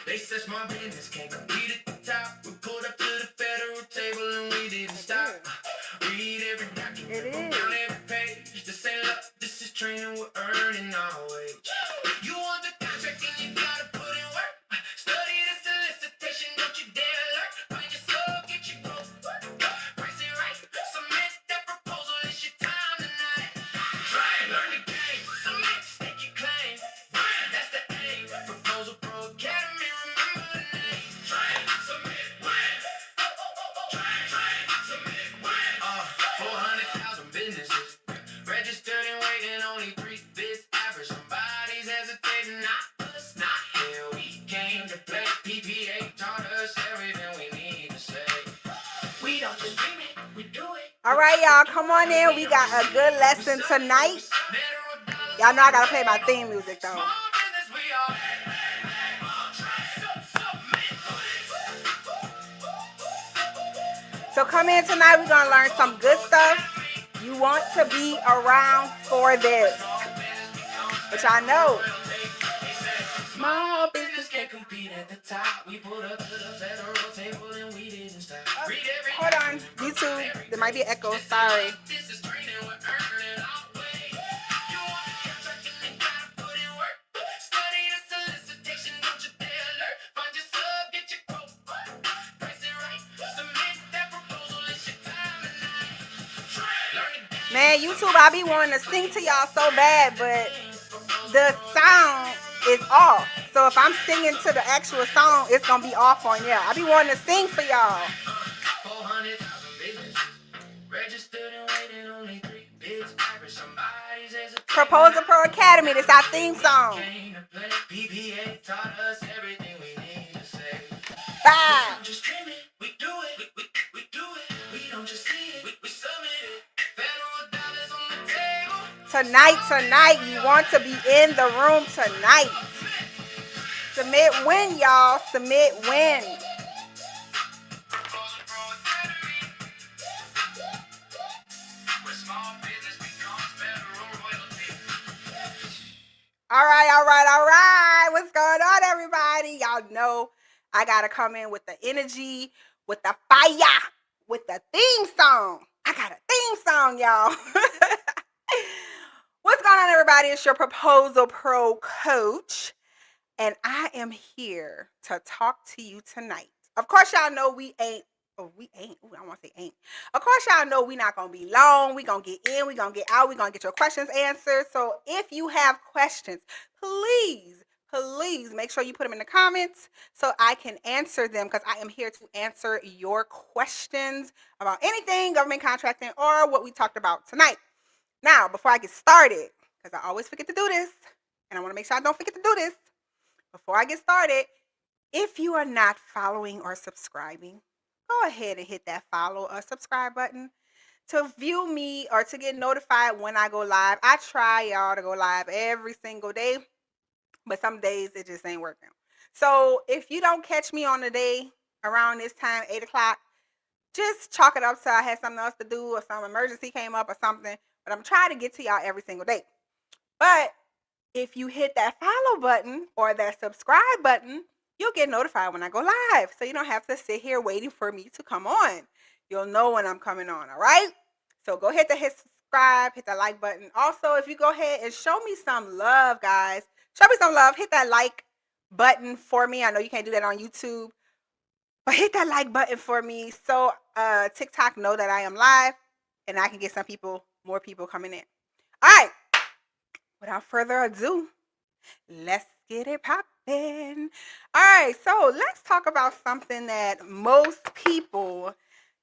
They said small business can't compete at the top. We pulled up to the federal table and we didn't stop. Read every document, broke down every page. This ain't luck, this is training, we're earning our wage. You want the contract and you gotta put in work. Study the solicitation, don't you dare lurk. Find your soul, get your growth. Price it right, submit that proposal, it's your time tonight. Try and learn the game, submit, stake your claim. That's the aim. Proposal Pro Academy, remember the name. Try and submit, win. Try and submit, win. 400,000 businesses registered and waiting, only 3 bids average. Somebody's hesitating, not us, not here. We came to play. PPA taught us everything we need to say. We don't just dream it, we do it. All right, y'all, come on in. We got a good lesson tonight. Y'all know I gotta play my theme music though. So come in tonight. We're gonna learn some good stuff. You want to be around for this, which I know. Small business can't compete at the top. We pulled up to the federal table and we didn't stop. Hold on, YouTube. There might be an echo. Sorry. Man, YouTube, I be wanting to sing to y'all so bad, but the sound is off. So if I'm singing to the actual song, it's going to be off on y'all. I be wanting to sing for y'all. Proposal Pro Academy, this is our theme song. Bye. Tonight, you want to be in the room tonight. Submit win, y'all. Submit win. All right. What's going on, everybody? Y'all know I got to come in with the energy, with the fire, with the theme song. I got a theme song, y'all. What's going on, everybody? It's your Proposal Pro coach, and I am here to talk to you tonight. Of course, y'all know we ain't. I want to say ain't. Of course, y'all know we not going to be long. We going to get in. We going to get out. We going to get your questions answered. So if you have questions, please make sure you put them in the comments so I can answer them, because I am here to answer your questions about anything government contracting or what we talked about tonight. Now, before I get started, because I always forget to do this, and I want to make sure I don't forget to do this, before I get started, if you are not following or subscribing, go ahead and hit that follow or subscribe button to view me or to get notified when I go live. I try, y'all, to go live every single day, but some days it just ain't working. So if you don't catch me on the day around this time, 8 o'clock, just chalk it up to I had something else to do or some emergency came up or something. But I'm trying to get to y'all every single day. But if you hit that follow button or that subscribe button, you'll get notified when I go live. So you don't have to sit here waiting for me to come on. You'll know when I'm coming on, all right? So go ahead to hit subscribe, hit that like button. Also, if you go ahead and show me some love, guys, show me some love. Hit that like button for me. I know you can't do that on YouTube, but hit that like button for me so TikTok know that I am live and I can get more people coming in. All right. Without further ado, let's get it poppin'. All right. So let's talk about something that most people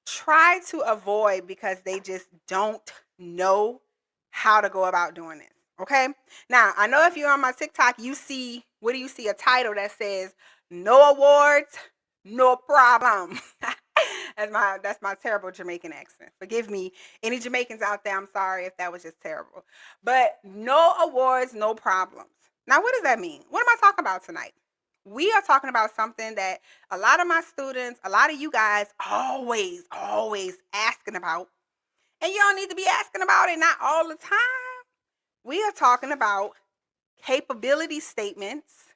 try to avoid because they just don't know how to go about doing this. Okay. Now, I know if you're on my TikTok, you see, what do you see? A title that says, no awards, no problem. That's my terrible Jamaican accent. Forgive me. Any Jamaicans out there, I'm sorry if that was just terrible. But no awards, no problems. Now, what does that mean? What am I talking about tonight? We are talking about something that a lot of my students, a lot of you guys always asking about. And you don't need to be asking about it, not all the time. We are talking about capability statements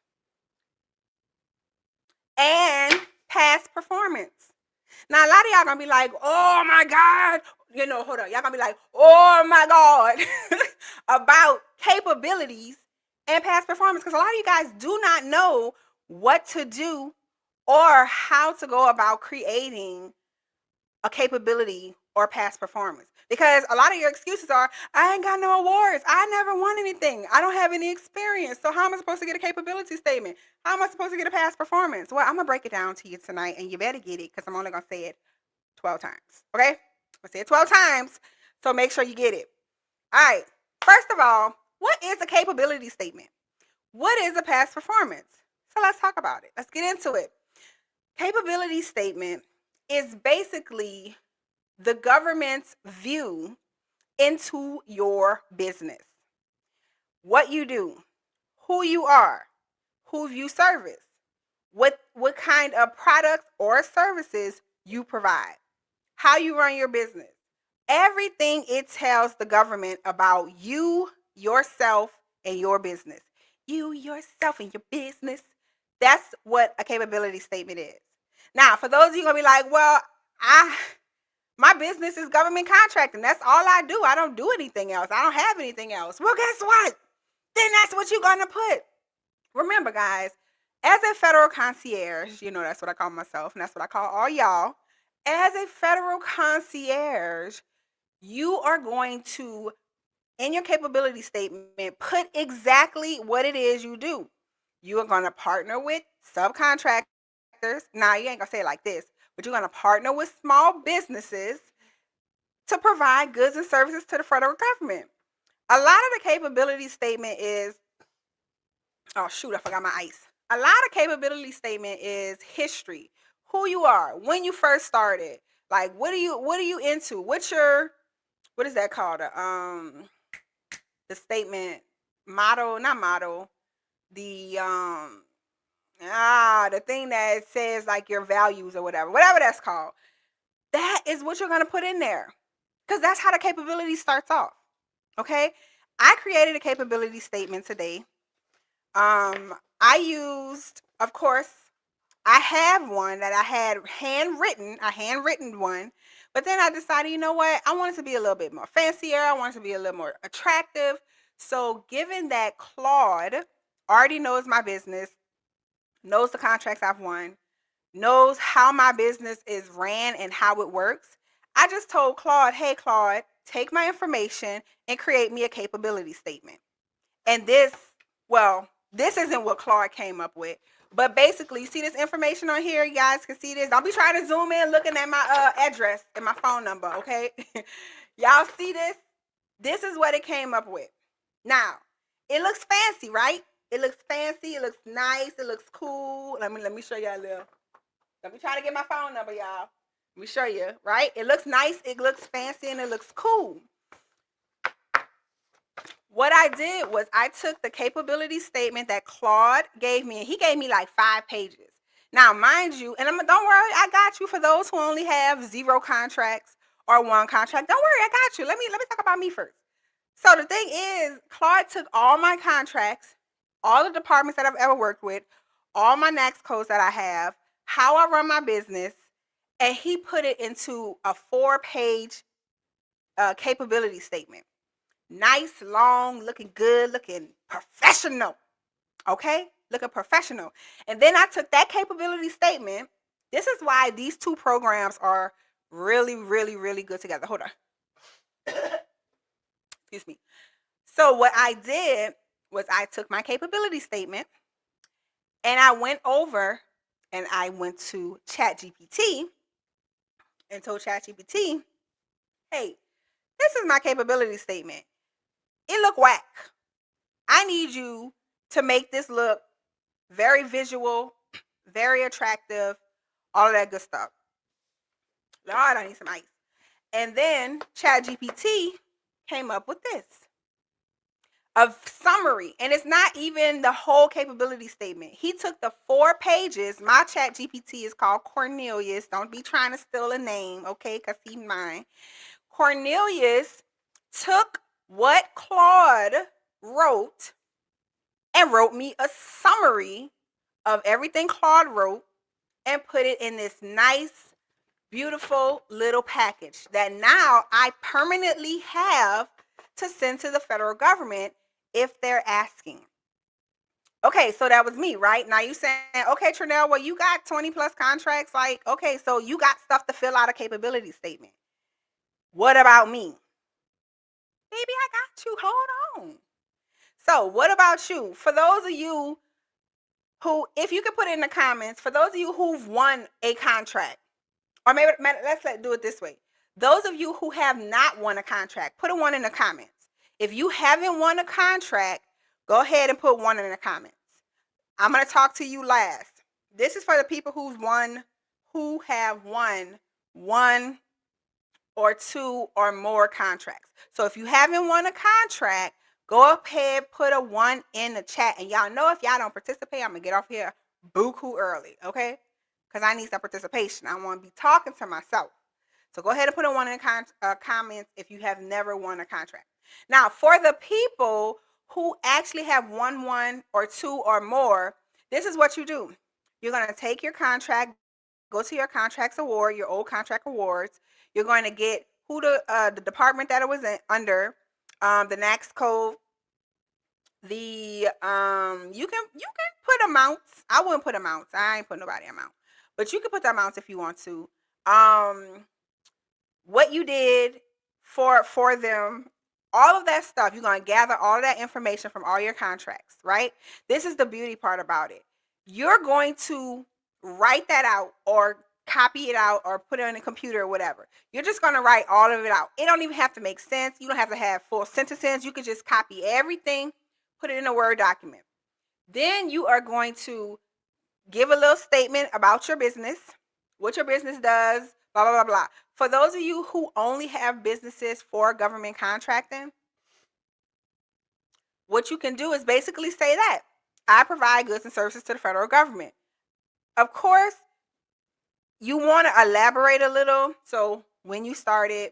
and past performance. Now, a lot of y'all gonna be like, oh my God, hold on. Y'all gonna be like, oh my God, about capabilities and past performance. Because a lot of you guys do not know what to do or how to go about creating a capability or past performance. Because a lot of your excuses are, I ain't got no awards. I never won anything. I don't have any experience. So how am I supposed to get a capability statement? How am I supposed to get a past performance? Well, I'm going to break it down to you tonight, and you better get it because I'm only going to say it 12 times. Okay? I'm going to say it 12 times, so make sure you get it. All right. First of all, what is a capability statement? What is a past performance? So let's talk about it. Let's get into it. Capability statement is basically the government's view into your business. What you do, who you are, who you service, what kind of products or services you provide, how you run your business. Everything it tells the government about you, yourself, and your business. You, yourself, and your business. That's what a capability statement is. Now, for those of you going to be like, well, my business is government contracting. That's all I do. I don't do anything else. I don't have anything else. Well, guess what? Then that's what you're going to put. Remember, guys, as a federal concierge, that's what I call myself, and that's what I call all y'all. As a federal concierge, you are going to, in your capability statement, put exactly what it is you do. You are going to partner with subcontractors. Now, you ain't going to say it like this, but you're going to partner with small businesses to provide goods and services to the federal government. A lot of the capability statement is, oh shoot, I forgot my ice. A lot of capability statement is history, who you are, when you first started, like what are you into, what is that called? The statement motto, not motto, the the thing that says like your values or whatever that's called. That is what you're gonna put in there, because that's how the capability starts off. Okay, I created a capability statement today. I used, of course, I have one that I had a handwritten one, but then I decided, you know what? I want it to be a little bit more fancier. I want it to be a little more attractive. So, given that Claude already knows my business, knows the contracts I've won, knows how my business is ran and how it works, I just told Claude, hey, Claude, take my information and create me a capability statement. And this isn't what Claude came up with. But basically, you see this information on here? You guys can see this. Don't be trying to zoom in looking at my address and my phone number, okay? Y'all see this? This is what it came up with. Now, it looks fancy, right? It looks fancy. It looks nice. It looks cool. Let me show y'all a little. Don't be trying to get my phone number, y'all. Let me show you, right? It looks nice. It looks fancy, and it looks cool. What I did was I took the capability statement that Claude gave me, and he gave me like 5 pages. Now, mind you, and don't worry, I got you for those who only have 0 contracts or 1 contract. Don't worry, I got you. Let me talk about me first. So the thing is, Claude took all my contracts, all the departments that I've ever worked with, all my NACS codes that I have, how I run my business, and he put it into a 4-page capability statement. Nice, long, looking good, looking professional. Okay? Looking professional. And then I took that capability statement. This is why these 2 programs are really, really, really good together. Hold on. Excuse me. So what I did was I took my capability statement and I went over and I went to ChatGPT and told ChatGPT, hey, this is my capability statement. It look whack. I need you to make this look very visual, very attractive, all of that good stuff. Lord, I need some ice. And then ChatGPT came up with this. A summary, and it's not even the whole capability statement. He took the 4 pages. My ChatGPT is called Cornelius. Don't be trying to steal a name, okay? Because he's mine. Cornelius took what Claude wrote and wrote me a summary of everything Claude wrote and put it in this nice, beautiful little package that now I permanently have to send to the federal government if they're asking. Okay, so that was me, right? Now you saying, okay, Trinell, well, you got 20 plus contracts. Like, okay, so you got stuff to fill out a capability statement. What about me? Baby, I got you. Hold on. So, what about you? For those of you who, if you could put it in the comments, for those of you who've won a contract, or maybe let's do it this way. Those of you who have not won a contract, put a one in the comments. If you haven't won a contract, go ahead and put one in the comments. I'm going to talk to you last. This is for the people who have won one or two or more contracts. So if you haven't won a contract, go ahead, put a one in the chat. And y'all know if y'all don't participate, I'm going to get off here buku early, okay? Because I need some participation. I want to be talking to myself. So go ahead and put a one in the comments if you have never won a contract. Now, for the people who actually have won one or two or more, this is what you do. You're going to take your contract, go to your contracts award, your old contract awards. You're going to get who the department that it was under, the NAICS code. The you can put amounts. I wouldn't put amounts. I ain't put nobody amount, but you can put the amounts if you want to. What you did for them, all of that stuff. You're going to gather all of that information from all your contracts, right? This is the beauty part about it. You're going to write that out or copy it out or put it on a computer or whatever. You're just going to write all of it out. It don't even have to make sense. You don't have to have full sentences. You can just copy everything, put it in a Word document. Then you are going to give a little statement about your business, what your business does, blah, blah, blah, blah. For those of you who only have businesses for government contracting, what you can do is basically say that I provide goods and services to the federal government. Of course, you want to elaborate a little. So when you started,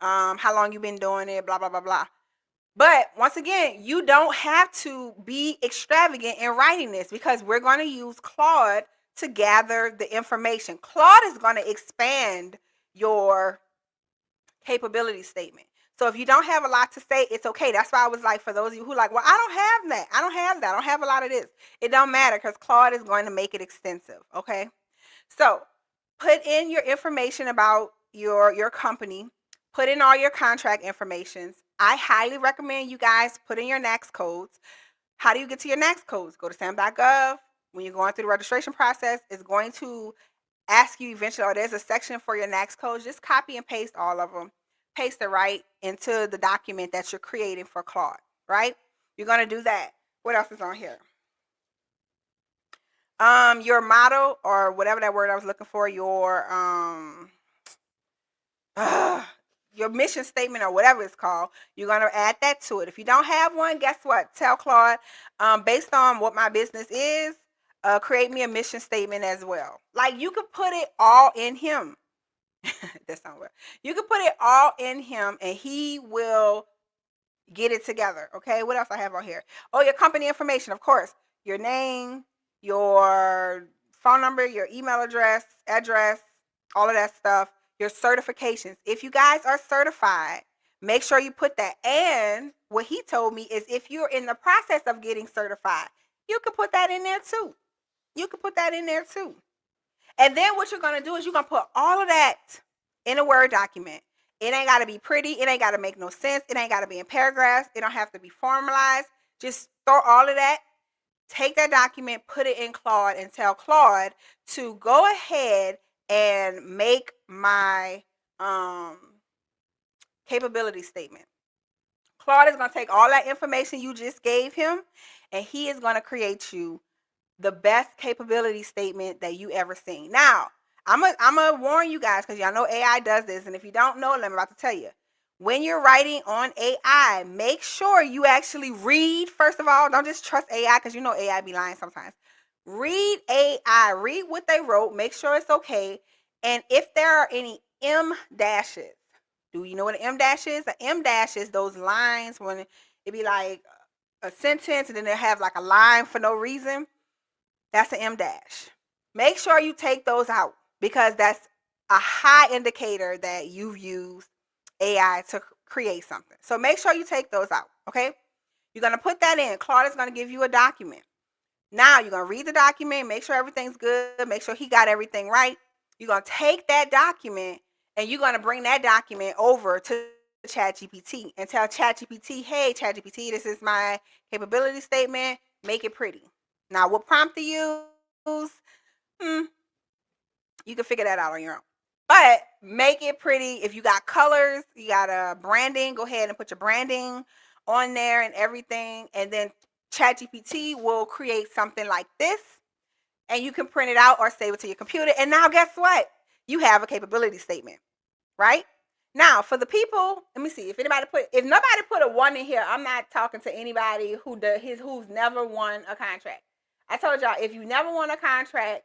how long you've been doing it, blah, blah, blah, blah. But once again, you don't have to be extravagant in writing this because we're going to use Claude to gather the information. Claude is going to expand your capability statement. So if you don't have a lot to say, it's okay. That's why I was like, for those of you who like, well, I don't have that. I don't have a lot of this. It don't matter because Claude is going to make it extensive. Okay. So put in your information about your company. Put in all your contract informations. I highly recommend you guys put in your NAICS codes. How do you get to your NAICS codes? Go to SAM.gov. When you're going through the registration process, it's going to ask you eventually, or there's a section for your NAICS codes. Just copy and paste all of them. Paste it right into the document that you're creating for Claude, right? You're going to do that. What else is on here? Your motto, or whatever that word I was looking for, your mission statement or whatever it's called, you're going to add that to it. If you don't have one, guess what? Tell Claude, based on what my business is, create me a mission statement as well. Like, you could put it all in him. That's not well. You can put it all in him and he will get it together. Okay, what else I have on here? Oh, your company information, of course. Your name, your phone number, your email address, all of that stuff. Your certifications. If you guys are certified, make sure you put that. And what he told me is if you're in the process of getting certified, you can put that in there too. You can put that in there too. And then what you're going to do is you're going to put all of that in a Word document. It ain't got to be pretty. It ain't got to make no sense. It ain't got to be in paragraphs. It don't have to be formalized. Just throw all of that. Take that document, put it in Claude, and tell Claude to go ahead and make my capability statement. Claude is going to take all that information you just gave him, and he is going to create you the best capability statement that you ever seen. Now, I'm gonna warn you guys because y'all know AI does this, and if you don't know it, I'm about to tell you. When you're writing on AI, make sure you actually read. First of all, don't just trust AI because you know AI be lying sometimes. Read AI, read what they wrote, make sure it's okay. And if there are any M dashes, do you know what an M dash is? An M dash is those lines when it be like a sentence and then they have like a line for no reason. That's an M dash. Make sure you take those out because that's a high indicator that you've used AI to create something. So make sure you take those out, okay? You're going to put that in. Claude is going to give you a document. Now you're going to read the document, make sure everything's good, make sure he got everything right. You're going to take that document and you're going to bring that document over to ChatGPT and tell ChatGPT, hey, ChatGPT, this is my capability statement. Make it pretty. Now, what prompt to use? You can figure that out on your own. But make it pretty. If you got colors, you got a branding, go ahead and put your branding on there and everything. And then ChatGPT will create something like this and you can print it out or save it to your computer. And now guess what? You have a capability statement, right? Now for the people, let me see if nobody put a 1 in here. I'm not talking to anybody who's never won a contract. I told y'all if you never won a contract,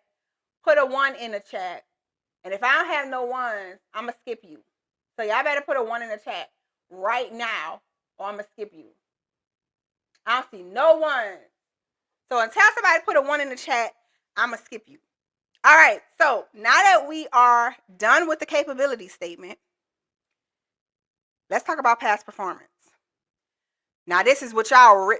put a 1 in the chat. And if I don't have no 1s, I'm going to skip you. So y'all better put a 1 in the chat right now or I'm going to skip you. I don't see no 1s. So until somebody put a 1 in the chat, I'm going to skip you. All right. So now that we are done with the capability statement, let's talk about past performance. Now this is what y'all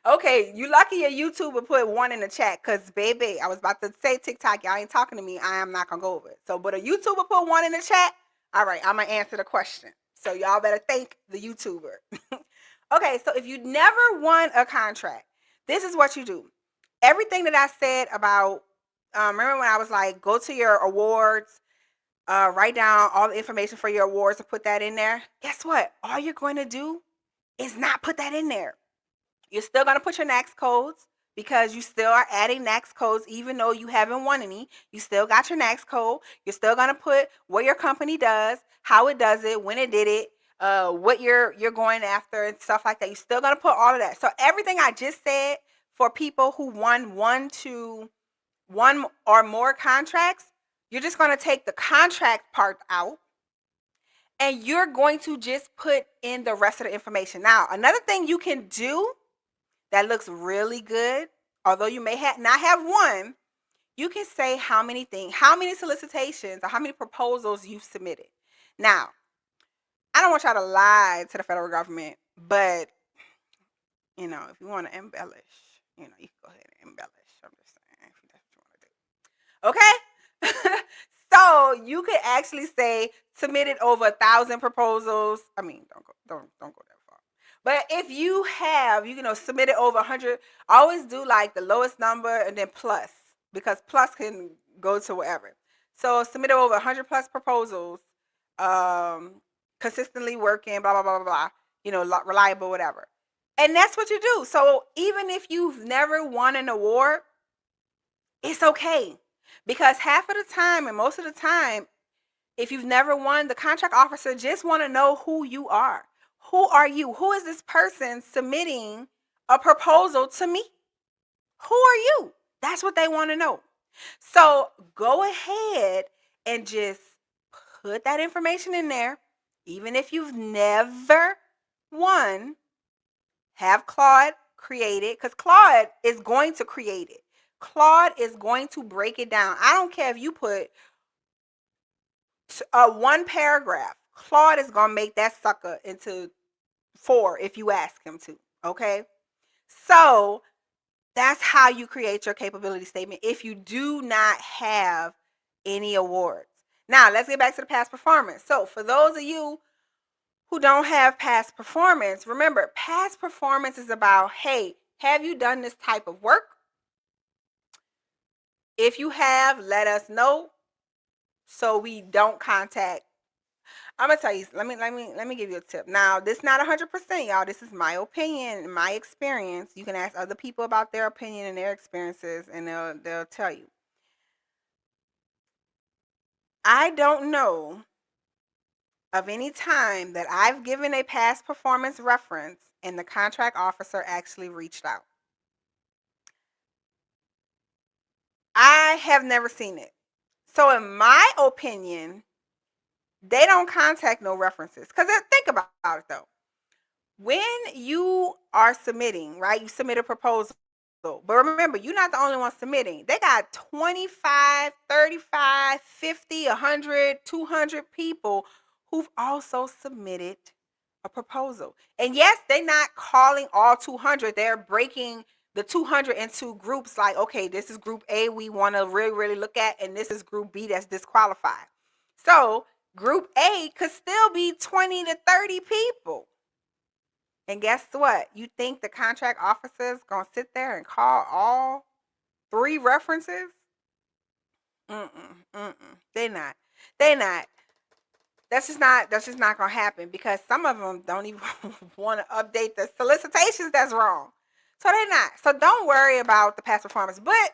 okay, you lucky your YouTuber put 1 in the chat because, baby, I was about to say TikTok. Y'all ain't talking to me. I am not going to go over it. So, but a YouTuber put 1 in the chat. All right, I'm going to answer the question. So, y'all better thank the YouTuber. Okay, so if you never won a contract, this is what you do. Everything that I said about, remember when I was like, go to your awards, write down all the information for your awards and put that in there. Guess what? All you're going to do is not put that in there. You're still going to put your NAICS codes because you still are adding NAICS codes even though you haven't won any. You still got your NAICS code. You're still going to put what your company does, how it does it, when it did it, what you're going after and stuff like that. You're still going to put all of that. So everything I just said for people who won 1 or more contracts, you're just going to take the contract part out and you're going to just put in the rest of the information. Now, another thing you can do that looks really good, although you may not have 1, you can say how many solicitations or how many proposals you've submitted. Now, I don't want y'all to lie to the federal government, but if you want to embellish, you can go ahead and embellish. I'm just saying, if that's what you want to do. Okay? So you could actually say submitted over 1,000 proposals. I mean, don't go that far. But if you have, submitted over 100, always do like the lowest number and then plus, because plus can go to wherever. So submitted over 100 plus proposals, consistently working, blah, blah, blah, blah, blah, reliable, whatever. And that's what you do. So even if you've never won an award, it's okay. Because half of the time and most of the time, if you've never won, the contract officer just want to know who you are. Who are you? Who is this person submitting a proposal to me? Who are you? That's what they want to know. So go ahead and just put that information in there. Even if you've never won, have Claude create it because Claude is going to create it. Claude is going to break it down. I don't care if you put 1 paragraph. Claude is going to make that sucker into 4 if you ask him to. Okay? So that's how you create your capability statement if you do not have any awards. Now, let's get back to the past performance. So for those of you who don't have past performance, remember, past performance is about, hey, have you done this type of work? If you have, let us know so we don't contact. I'm gonna tell you. Let me give you a tip. Now, this is not 100%, y'all. This is my opinion, my experience. You can ask other people about their opinion and their experiences, and they'll tell you. I don't know of any time that I've given a past performance reference and the contract officer actually reached out. I have never seen it. So in my opinion, they don't contact no references. Because think about it though. When you are submitting, right, you submit a proposal But remember, you're not the only one submitting. They got 25, 35, 50, 100, 200 people who've also submitted a proposal. And yes, they're not calling all 200. They're breaking the 200 into groups like, okay, this is group A we want to really, really look at, and this is group B that's disqualified. So group A could still be 20 to 30 people. And guess what? You think the contract officers gonna sit there and call all 3 references? Mm-mm. They not. They not. That's just not. That's just not gonna happen because some of them don't even want to update the solicitations. That's wrong. So they're not. So don't worry about the past performance. But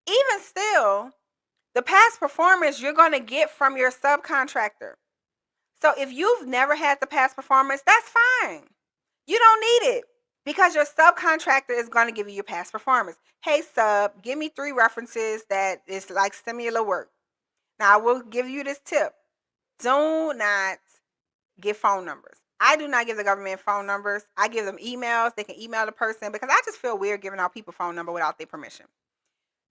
even still, the past performance you're gonna get from your subcontractor. So if you've never had the past performance, that's fine. You don't need it because your subcontractor is going to give you your past performance. Hey, sub, give me 3 references that is like similar work. Now, I will give you this tip. Do not give phone numbers. I do not give the government phone numbers. I give them emails. They can email the person because I just feel weird giving out people phone number without their permission.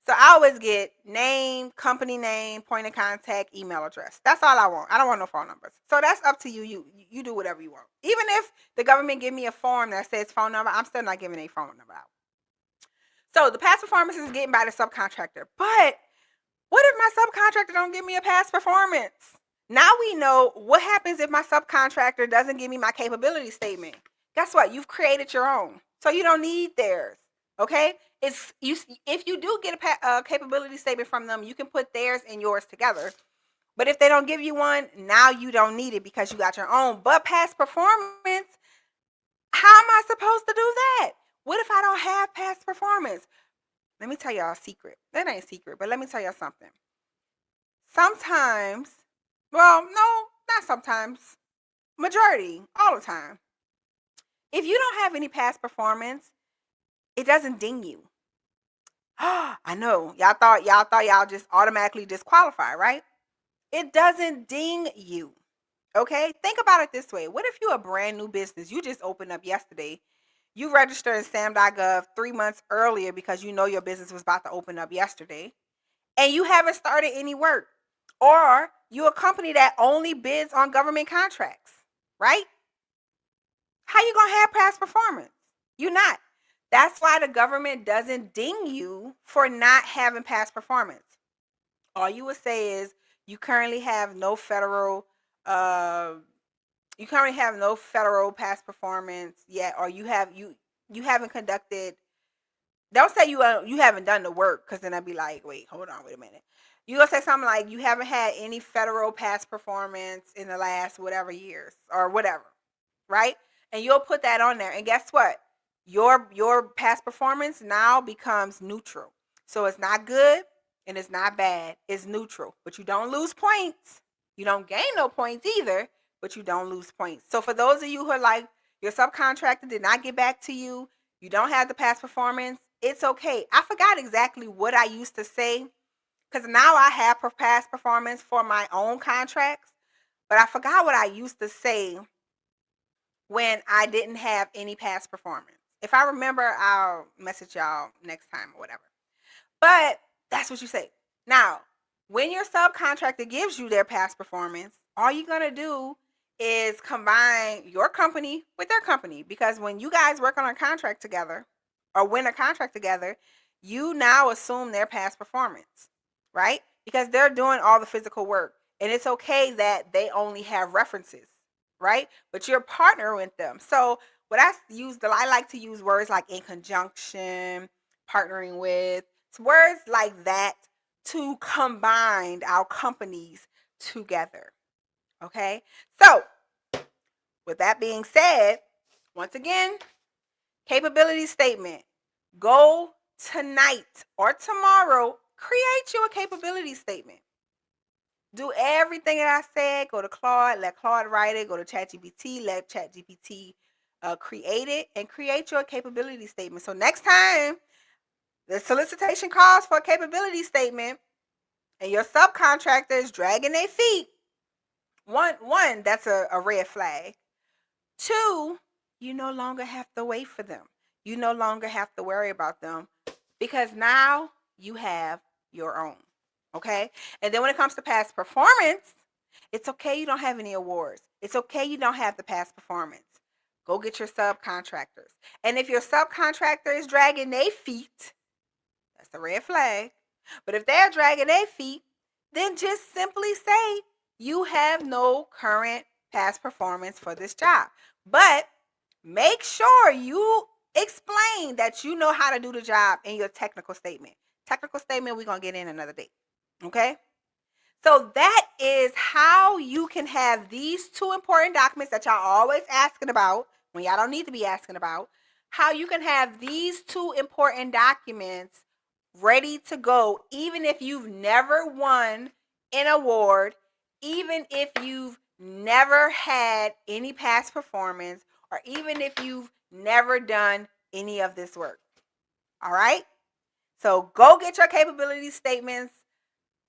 So I always get name, company name, point of contact, email address. That's all I want. I don't want no phone numbers. So that's up to you. You do whatever you want. Even if the government give me a form that says phone number, I'm still not giving a phone number out. So the past performance is getting by the subcontractor. But what if my subcontractor don't give me a past performance? Now we know what happens if my subcontractor doesn't give me my capability statement. Guess what? You've created your own. So you don't need theirs. Okay? It's you. If you do get a capability statement from them, you can put theirs and yours together. But if they don't give you one, now you don't need it because you got your own. But past performance, how am I supposed to do that? What if I don't have past performance? Let me tell y'all a secret. That ain't a secret, but let me tell y'all something. Sometimes, well, no, not sometimes, majority, all the time. If you don't have any past performance, it doesn't ding you. I know. Y'all just automatically disqualify, right? It doesn't ding you. Okay? Think about it this way. What if you're a brand new business? You just opened up yesterday. You registered in SAM.gov 3 months earlier because you know your business was about to open up yesterday. And you haven't started any work. Or you're a company that only bids on government contracts, right? How you gonna have past performance? You're not. That's why the government doesn't ding you for not having past performance. All you would say is you currently have no federal uh you currently have no federal past performance yet, or you haven't conducted. Don't say you haven't done the work, because then I'd be like, wait, hold on, wait a minute. You gonna say something like you haven't had any federal past performance in the last whatever years or whatever, right? And you'll put that on there, and guess what? Your past performance now becomes neutral. So it's not good and it's not bad. It's neutral, but you don't lose points. You don't gain no points either, but you don't lose points. So for those of you who are like, your subcontractor did not get back to you, you don't have the past performance, it's okay. I forgot exactly what I used to say because now I have past performance for my own contracts, but I forgot what I used to say when I didn't have any past performance. If I remember, I'll message y'all next time or whatever. But that's what you say. Now, when your subcontractor gives you their past performance, all you're going to do is combine your company with their company, because when you guys work on a contract together or win a contract together, you now assume their past performance, right? Because they're doing all the physical work. And it's okay that they only have references, right? But you're partnering with them. So what I like to use words like in conjunction, partnering with, words like that to combine our companies together. Okay? So, with that being said, once again, capability statement. Go tonight or tomorrow, create you a capability statement. Do everything that I said. Go to Claude, let Claude write it. Go to ChatGPT, let ChatGPT create it, and create your capability statement. So next time the solicitation calls for a capability statement and your subcontractor is dragging their feet, one, that's a red flag. 2, you no longer have to wait for them. You no longer have to worry about them. because now you have your own. Okay? And then when it comes to past performance, it's okay you don't have any awards. It's okay you don't have the past performance. Go get your subcontractors. And if your subcontractor is dragging their feet, that's a red flag. But if they're dragging their feet, then just simply say you have no current past performance for this job. But make sure you explain that you know how to do the job in your technical statement. Technical statement, we're going to get in another day. Okay? So that is how you can have these two important documents that y'all always asking about when y'all don't need to be asking about. How you can have these two important documents ready to go, even if you've never won an award, even if you've never had any past performance, or even if you've never done any of this work. All right? So go get your capability statements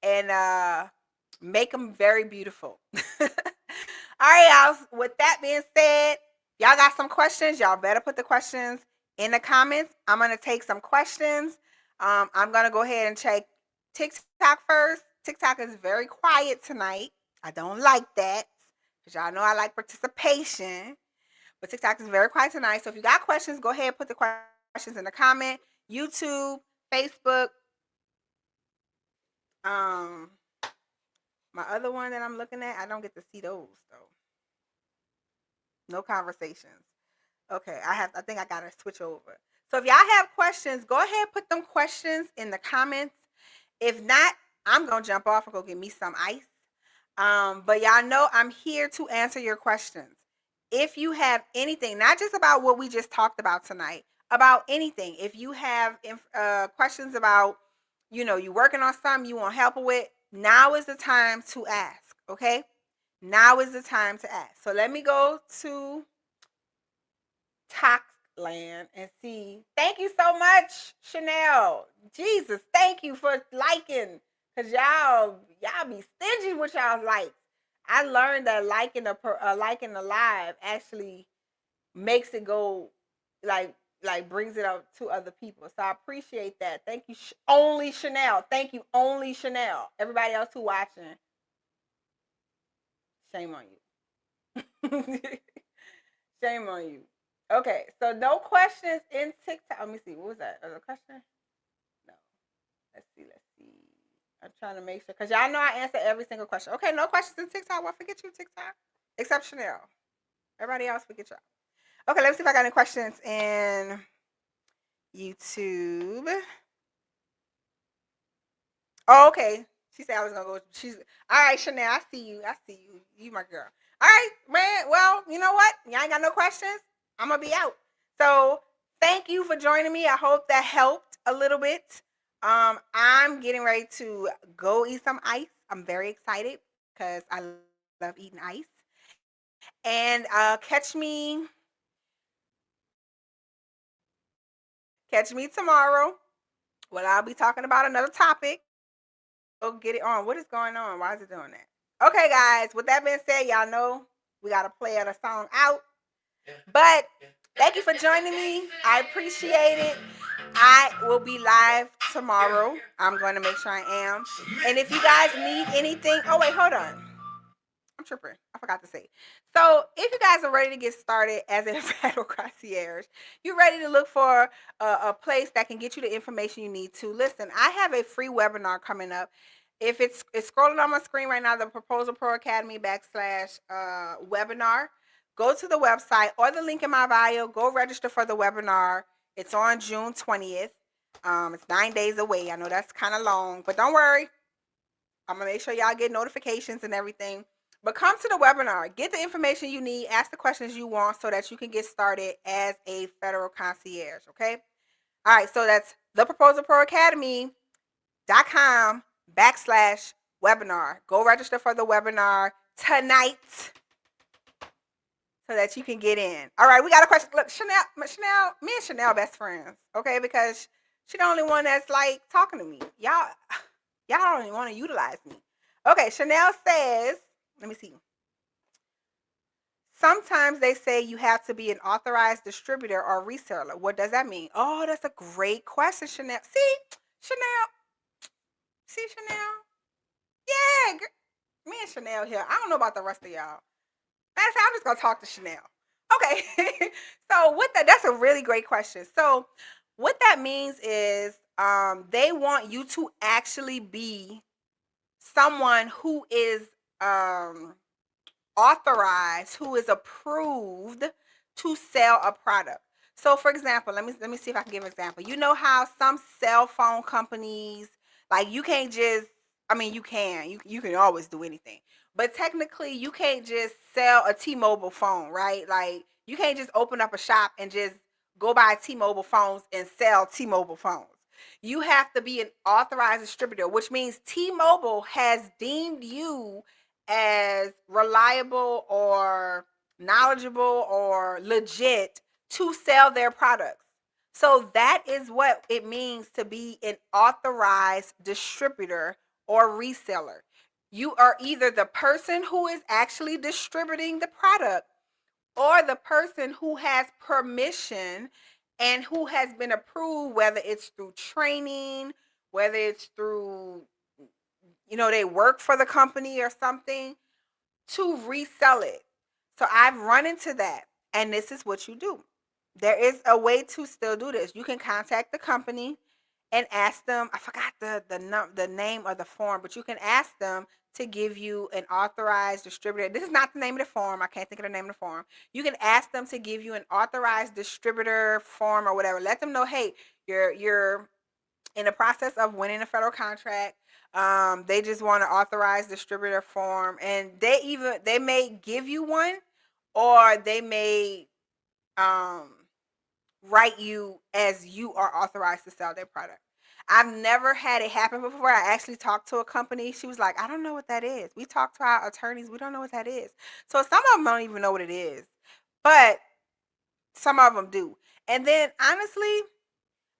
and make them very beautiful. All right, y'all. With that being said, y'all got some questions. Y'all better put the questions in the comments. I'm going to take some questions. I'm going to go ahead and check TikTok first. TikTok is very quiet tonight. I don't like that because y'all know I like participation. But TikTok is very quiet tonight. So if you got questions, go ahead and put the questions in the comment. YouTube, Facebook, my other one that I'm looking at, I don't get to see those though. No conversations. Okay, I think I gotta switch over. So if y'all have questions, go ahead and put them questions in the comments. If not, I'm gonna jump off and go get me some ice. But y'all know I'm here to answer your questions. If you have anything, not just about what we just talked about tonight, about anything. If you have questions about, you working on something you want help with, now is the time to ask, okay? Now is the time to ask. So let me go to Talkland and see. Thank you so much, Chanel. Jesus, thank you for liking. Cause y'all be stingy with y'all likes. I learned that liking the live actually makes it go like brings it up to other people. So I appreciate that. Thank you, only Chanel. Thank you, only Chanel. Everybody else who watching, shame on you. Shame on you. Okay, so no questions in TikTok. Let me see. What was that? A question? No. Let's see. I'm trying to make sure because y'all know I answer every single question. Okay, no questions in TikTok. Well, forget you, TikTok. Except Chanel. Everybody else, forget y'all. Okay, let me see if I got any questions in YouTube. Oh, okay. She said I was gonna go. She's all right, Chanel. I see you. You my girl. All right, man. Well, you know what? Y'all ain't got no questions. I'm gonna be out. So thank you for joining me. I hope that helped a little bit. I'm getting ready to go eat some ice. I'm very excited because I love eating ice. And catch me tomorrow when I'll be talking about another topic. Go get it on. What is going on? Why is it doing that? Okay, guys. With that being said, y'all know we gotta play the song out. But thank you for joining me. I appreciate it. I will be live tomorrow. I'm going to make sure I am. And if you guys need anything, oh wait, hold on. I'm tripping. I forgot to say. So if you guys are ready to get started as a federal concierge, you're ready to look for a place that can get you the information you need to. Listen, I have a free webinar coming up. If it's scrolling on my screen right now, the Proposal Pro Academy / webinar. Go to the website or the link in my bio. Go register for the webinar. It's on June 20th. It's 9 days away. I know that's kind of long, but don't worry. I'm going to make sure y'all get notifications and everything. But come to the webinar. Get the information you need. Ask the questions you want so that you can get started as a federal concierge, okay? All right, so that's theproposalproacademy.com/webinar. Go register for the webinar tonight so that you can get in. All right, we got a question. Look, Chanel, me and Chanel best friends, okay? Because she's the only one that's like talking to me. Y'all don't even want to utilize me. Okay, Chanel says, let me see. sometimes they say you have to be an authorized distributor or reseller. What does that mean? Oh, that's a great question, Chanel. Chanel, Chanel. Yeah, me and Chanel here. I don't know about the rest of y'all. Matter of fact, I'm just gonna talk to Chanel. Okay. So what that's a really great question. So what that means is they want you to actually be someone who is um authorized, who is approved to sell a product. So for example, let me see if I can give an example. You know how some cell phone companies, like you can't just, I mean you can. You can always do anything. But technically you can't just sell a T-Mobile phone, right? Like you can't just open up a shop and just go buy T-Mobile phones and sell T-Mobile phones. You have to be an authorized distributor, which means T-Mobile has deemed you as reliable or knowledgeable or legit to sell their products. So that is what it means to be an authorized distributor or reseller. You are either the person who is actually distributing the product or the person who has permission and who has been approved, whether it's through training, whether it's through, they work for the company or something, to resell it. So I've run into that, and this is what you do. There is a way to still do this. You can contact the company and ask them. I forgot the name of the form, but you can ask them to give you an authorized distributor. This is not the name of the form. I can't think of the name of the form. You can ask them to give you an authorized distributor form or whatever. Let them know, hey, you're in the process of winning a federal contract. They just want to authorize distributor form, and they may give you one, or they may um, write you as you are authorized to sell their product. I've never had it happen before. I actually talked to a company. She was like, I don't know what that is. We talked to our attorneys. We don't know what that is. So some of them don't even know what it is, but some of them do. And then honestly,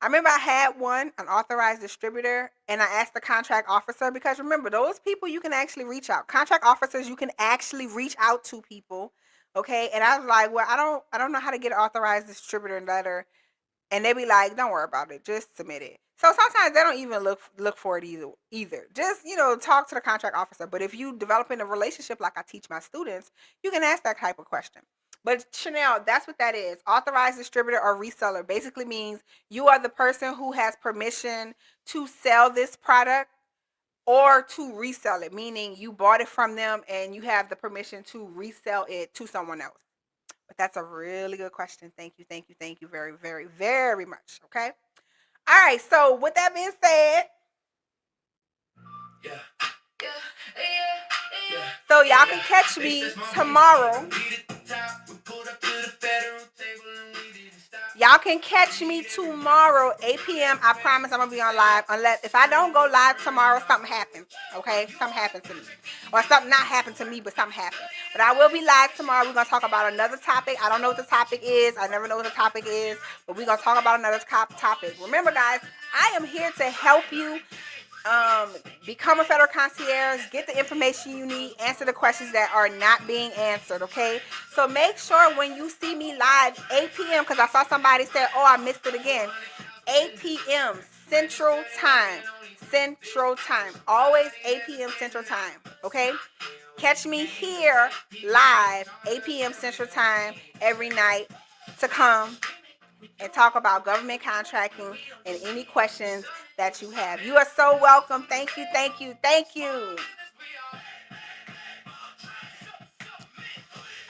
I remember I had an authorized distributor, and I asked the contract officer, because remember, those people you can actually reach out. Contract officers, you can actually reach out to people, okay? And I was like, well, I don't know how to get an authorized distributor letter, and they be like, don't worry about it, just submit it. So sometimes they don't even look for it either. Just talk to the contract officer. But if you developing a relationship like I teach my students, you can ask that type of question. But Chanel, that's what that is. Authorized distributor or reseller basically means you are the person who has permission to sell this product or to resell it, meaning you bought it from them and you have the permission to resell it to someone else. But that's a really good question. Thank you, thank you, thank you very, very, very much. Okay. All right. So with that being said, yeah. So y'all can catch me tomorrow. Y'all can catch me tomorrow, 8 p.m. I promise I'm gonna be on live. Unless if I don't go live tomorrow, something happens. Okay, something happened to me, or something not happened to me, but something happened. But I will be live tomorrow. We're gonna talk about another topic. I don't know what the topic is. I never know what the topic is, but we're gonna talk about another topic. Remember, guys, I am here to help you become a federal concierge, get the information you need, answer the questions that are not being answered, okay? So make sure when you see me live, 8 p.m., because I saw somebody say, oh, I missed it again, 8 p.m. Central Time. Central Time. Always 8 p.m. Central Time, okay? Catch me here live, 8 p.m. Central Time every night to come and talk about government contracting and any questions that you have. You are so welcome. Thank you, thank you, thank you.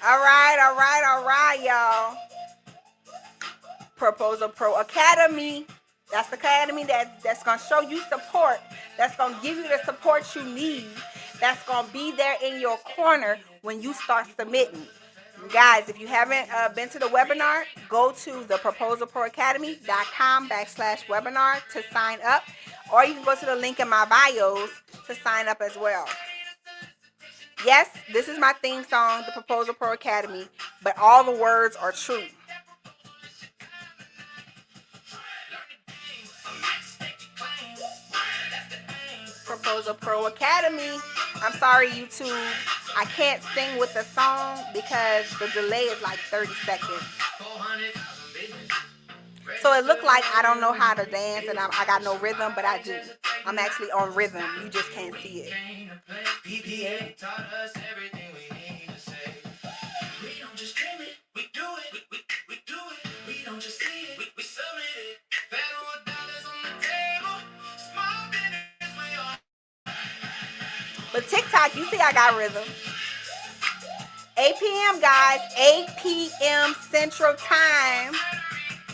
All right, all right, all right, y'all. Proposal Pro Academy. That's the academy that's going to show you support. That's going to give you the support you need. That's going to be there in your corner when you start submitting. Guys, if you haven't been to the webinar, go to the proposalproacademy.com/webinar to sign up, or you can go to the link in my bios to sign up as well. Yes, this is my theme song, the Proposal Pro Academy, but all the words are true. Proposal Pro Academy. I'm sorry, YouTube. I can't sing with the song because the delay is like 30 seconds. So it looked like I don't know how to dance and I got no rhythm, but I do. I'm actually on rhythm. You just can't see it. PPA taught us everything we need to say. We don't just dream it, we do it. We do it. We don't just see it, we submit it. Federal dollars on the table. Small business we are. But TikTok, you see I got rhythm. 8 p.m. guys, 8 p.m. Central Time.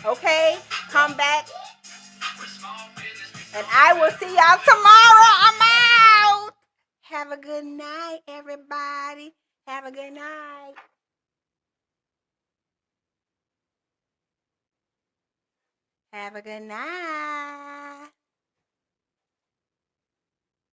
Okay, come back. And I will see y'all tomorrow. I'm out. Have a good night, everybody. Have a good night. Have a good night.